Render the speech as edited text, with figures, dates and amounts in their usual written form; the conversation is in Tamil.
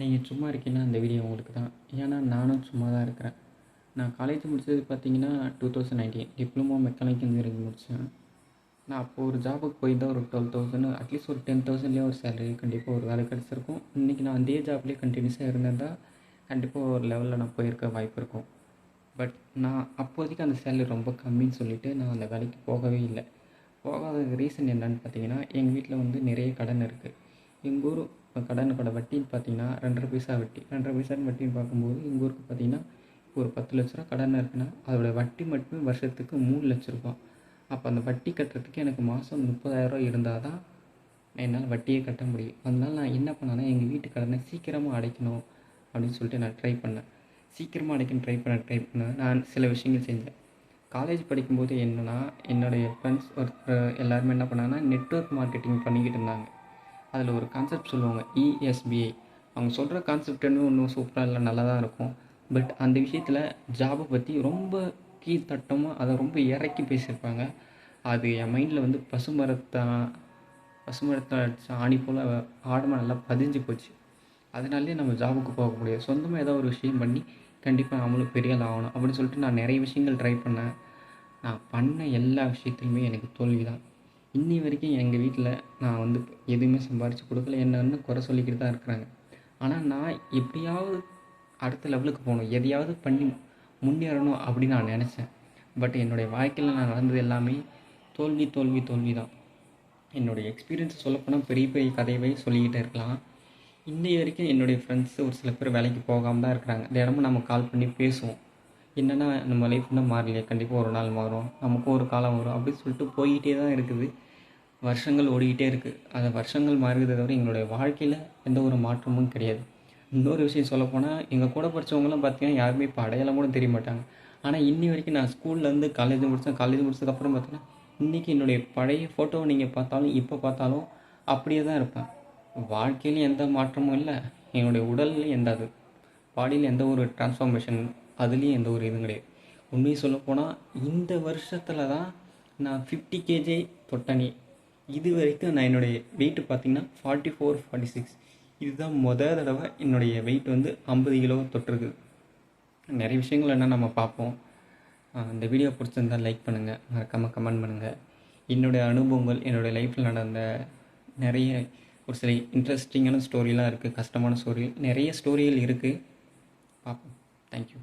நீங்கள் சும்மா இருக்கீங்கன்னா அந்த வீடியோ உங்களுக்கு தான். ஏன்னா நானும் சும்மா தான் இருக்கிறேன். நான் காலேஜ் முடித்தது பார்த்தீங்கன்னா 2019 டிப்ளமோ மெக்கானிக்கல் இன்ஜினியரிங் முடித்தேன். நான் அப்போது ஒரு ஜாபுக்கு போயிருந்தால் ஒரு 12,000 அட்லீஸ்ட் ஒரு 10,000லேயே ஒரு சேலரி கண்டிப்பாக ஒரு வேலை கிடச்சிருக்கும். இன்றைக்கி நான் அதே ஜாப்லேயே கண்டினியூஸாக இருந்திருந்தால் கண்டிப்பாக ஒரு லெவலில் நான் போயிருக்க வாய்ப்பு இருக்கும். பட் நான் அப்போதைக்கு அந்த சேலரி ரொம்ப கம்மின்னு சொல்லிவிட்டு நான் அந்த வேலைக்கு போகவே இல்லை. போகாததுக்கு ரீசன் என்னன்னு பார்த்தீங்கன்னா, எங்கள் வீட்டில் வந்து நிறைய கடன் இருக்குது. எங்கள் ஊர் கடனுக்கோட வட்டின்னு பார்த்தீங்கன்னா 2.5 பைசா வட்டி. 2.5 பைசான்னு வட்டின்னு பார்க்கும்போது எங்கள் ஊருக்கு பார்த்தீங்கன்னா ஒரு 10 லட்ச ரூபா கடன் இருக்குன்னா அதோடய வட்டி மட்டுமே வருஷத்துக்கு 3 லட்ச ரூபா. அப்போ அந்த வட்டி கட்டுறதுக்கு எனக்கு மாதம் 30,000 இருந்தால் தான் என்னால் வட்டியே கட்ட முடியும். அதனால நான் என்ன பண்ணேன்னா, எங்கள் வீட்டு கடனை சீக்கிரமாக அடைக்கணும் அப்படின்னு சொல்லிட்டு நான் ட்ரை பண்ணேன். சீக்கிரமாக அடைக்கணும் ட்ரை பண்ண நான் சில விஷயங்கள் செஞ்சேன். காலேஜ் படிக்கும்போது என்னென்னா, என்னுடைய ஃப்ரெண்ட்ஸ் எல்லாருமே என்ன பண்ணாங்கன்னா, நெட்வொர்க் மார்க்கெட்டிங் பண்ணிக்கிட்டு இருந்தாங்க. அதில் ஒரு கான்செப்ட் சொல்லுவாங்க, இஎஸ்பிஐ. அவங்க சொல்கிற கான்செப்ட் ஒன்றும் சூப்பராக இல்லை, நல்லா தான் இருக்கும். பட் அந்த விஷயத்தில் ஜாபை பற்றி ரொம்ப கீழ்த்தட்டமாக அதை ரொம்ப இறக்கி பேசியிருப்பாங்க. அது என் மைண்டில் வந்து பசுமரத்தை ஆணி போல் ஆழமாக நல்லா பதிஞ்சு போச்சு. அதனாலே நம்ம ஜாபுக்கு போக முடியாது. சொந்தமாக ஏதோ ஒரு விஷயம் பண்ணி கண்டிப்பாக நம்மளும் பெரிய ஆள் ஆகணும் அப்படின்னு சொல்லிட்டு நான் நிறைய விஷயங்கள் ட்ரை பண்ணேன். நான் பண்ண எல்லா விஷயத்துலையுமே எனக்கு தோல்வி தான். இன்னி வரைக்கும் எங்கள் வீட்டில் நான் வந்து எதுவுமே சம்பாரித்து கொடுக்கல, என்னன்னு குறை சொல்லிக்கிட்டு தான் இருக்கிறாங்க. ஆனால் நான் எப்படியாவது அடுத்த லெவலுக்கு போகணும், எதையாவது பண்ணி முன்னேறணும் அப்படின்னு நான் நினச்சேன். பட் என்னுடைய வாழ்க்கையில் நான் நடந்தது எல்லாமே தோல்வி தோல்வி தோல்வி தான். என்னுடைய எக்ஸ்பீரியன்ஸ் சொல்லப்போனால் பெரிய பெரிய கதையவே சொல்லிக்கிட்டே இருக்கலாம். இன்னை வரைக்கும் என்னுடைய ஃப்ரெண்ட்ஸு ஒரு சில பேர் வேலைக்கு போகாமல் தான் இருக்கிறாங்க. தினமும் நம்ம கால் பண்ணி பேசுவோம். என்னென்னா நம்ம லைஃப் இன்னும் மாறலையே, கண்டிப்பாக ஒரு நாள் மாறும், நமக்கும் ஒரு காலம் வரும் அப்படின்னு சொல்லிட்டு போய்கிட்டே தான் இருக்குது. வருஷங்கள் ஓடிக்கிட்டே இருக்குது. அந்த வருஷங்கள் மாறுகிறத தவிர எங்களுடைய வாழ்க்கையில் எந்த ஒரு மாற்றமும் கிடையாது. இன்னொரு விஷயம் சொல்லப்போனால், எங்கள் கூட படித்தவங்களாம் பார்த்தீங்கன்னா யாருமே இப்போ அடையாளம் கூட தெரிய மாட்டாங்க. ஆனால் இன்னி வரைக்கும் நான் ஸ்கூல்லேருந்து காலேஜ் முடித்தேன். காலேஜ் முடிச்சதுக்கப்புறம் பார்த்தீங்கன்னா இன்றைக்கி என்னுடைய பழைய ஃபோட்டோவை நீங்கள் பார்த்தாலும் இப்போ பார்த்தாலும் அப்படியே தான் இருப்பேன். வாழ்க்கையிலும் எந்த மாற்றமும் இல்லை, என்னுடைய உடல்லையும் பாடியில் எந்த ஒரு டிரான்ஸ்ஃபார்மேஷன், அதுலேயும் எந்த ஒரு இதுவும் கிடையாது. உண்மையை சொல்லப்போனால் இந்த வருஷத்தில் தான் நான் 50 kg தொட்டனே. இது வரைக்கும் நான் என்னுடைய வெயிட்டு பார்த்திங்கன்னா 44, 46. இதுதான் தடவை என்னுடைய வெயிட் வந்து 50 கிலோ தொட்டிருக்கு. நிறைய விஷயங்கள் என்ன நம்ம பார்ப்போம். இந்த வீடியோ பிடிச்சிருந்தால் லைக் பண்ணுங்கள், மறக்காமல் கமெண்ட் பண்ணுங்கள். என்னுடைய அனுபவங்கள், என்னுடைய லைஃப்பில் நடந்த நிறைய ஒரு சில இன்ட்ரெஸ்டிங்கான ஸ்டோரிலாம் இருக்குது, கஷ்டமான ஸ்டோரி, நிறைய ஸ்டோரிகள் இருக்குது. பார்ப்போம். தேங்க்யூ.